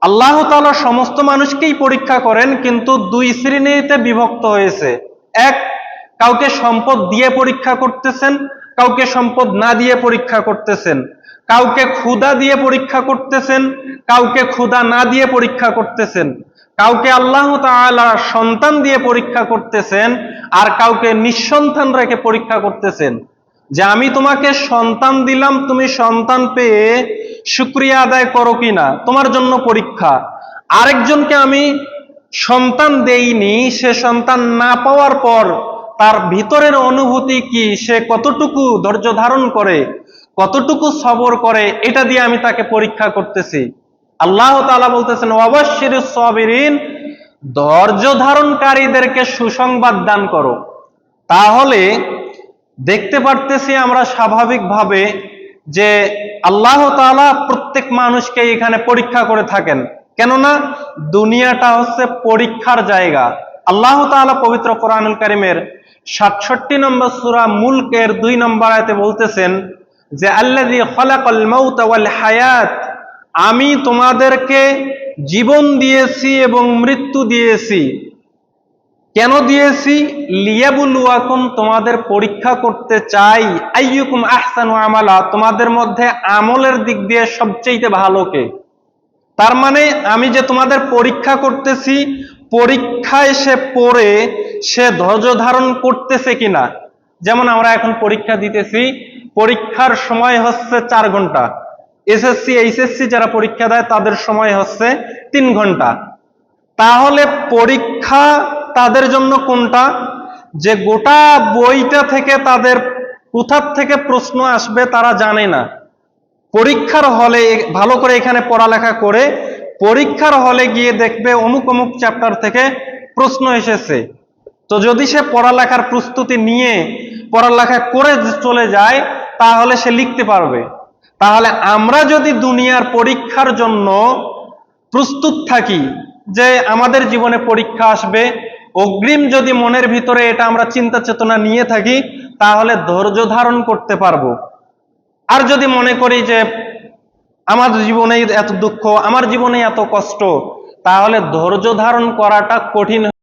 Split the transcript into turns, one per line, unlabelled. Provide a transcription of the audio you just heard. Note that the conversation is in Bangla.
আল্লাহ তাআলা সমস্ত মানুষকেই পরীক্ষা করেন, কিন্তু দুই শ্রেণীতে বিভক্ত হয়েছে। এক, কাউকে সম্পদ দিয়ে পরীক্ষা করতেছেন, কাউকে সম্পদ না দিয়ে পরীক্ষা করতেছেন, কাউকে ক্ষুধা দিয়ে পরীক্ষা করতেছেন, কাউকে ক্ষুধা না দিয়ে পরীক্ষা করতেছেন, কাউকে আল্লাহ তাআলা সন্তান দিয়ে পরীক্ষা করতেছেন, আর কাউকে নিঃসন্তান রেখে পরীক্ষা করতেছেন যে আমি তোমাকে সন্তান দিলাম, তুমি সন্তান পেয়ে শুকরিয়া আদায় করো কিনা, তোমার জন্য পরীক্ষা। আরেকজনকে আমি সন্তান দেইনি, সে সন্তান না পাওয়ার পর তার ভিতরের অনুভূতি কি, সে কতটুকু ধৈর্য ধারণ করে, কতটুকু সবর করে, এটা দিয়ে আমি তাকে পরীক্ষা করতেছি। আল্লাহ তাআলা বলতেছেন ওয়াবাশশিরিস সাবিরিন, ধৈর্য ধারণকারীদেরকে সুসংবাদ দান করো। তাহলে দেখতে পারতেছি আমরা স্বাভাবিকভাবে যে আল্লাহ তাআলা প্রত্যেক মানুষকে এখানে পরীক্ষা করে থাকেন, কেননা দুনিয়াটা হচ্ছে পরীক্ষার জায়গা। আল্লাহ তাআলা পবিত্র কোরআনুল কারীমের ৬৭ নম্বর সূরা মুলকের ২ নম্বর আয়াতে বলতেছেন যে আল্লাযী খালাকাল মাউতা ওয়াল হায়াত, আমি তোমাদেরকে জীবন দিয়েছি এবং মৃত্যু দিয়েছি। কেন দিয়েছি? লিয়াবুলুয়াকুম, তোমাদের পরীক্ষা করতে চাই, আইয়ুকুম আহসানু আমালা, তোমাদের মধ্যে আমলের দিক দিয়ে সবচেয়ে ভালো কে। তার মানে আমি যে তোমাদের পরীক্ষা করতেছি, পরীক্ষায় সে পড়ে সে ধৈর্য ধারণ করতেছে কিনা। যেমন আমরা এখন পরীক্ষা দিতেছি, পরীক্ষার সময় হচ্ছে 4 ঘন্টা, এসএসসি এইচএসসি যারা পরীক্ষা দেয় তাদের সময় হচ্ছে 3 ঘন্টা। তাহলে পরীক্ষা তাদের জন্য কোনটা? যে গোটা বইটা থেকে তাদের কোথা থেকে প্রশ্ন আসবে তারা জানে না। পরীক্ষার হলে ভালো করে এখানে পড়ালেখা করে পরীক্ষার হলে গিয়ে দেখবে অমুক অমুক চ্যাপ্টার থেকে প্রশ্ন এসেছে। তো যদি সে পড়ালেখার প্রস্তুতি নিয়ে পড়ালেখা করে চলে যায় তাহলে সে লিখতে পারবে। তাহলে আমরা যদি দুনিয়ার পরীক্ষার জন্য প্রস্তুত থাকি, যে আমাদের জীবনে পরীক্ষা আসবে, অগ্রিম যদি মনের ভিতরে এটা আমরা চিন্তা চেতনা নিয়ে থাকি, তাহলে ধৈর্য ধারণ করতে পারবো। আর যদি মনে করি যে আমার জীবনে এত দুঃখ, আমার জীবনে এত কষ্ট, তাহলে ধৈর্য ধারণ করাটা কঠিন।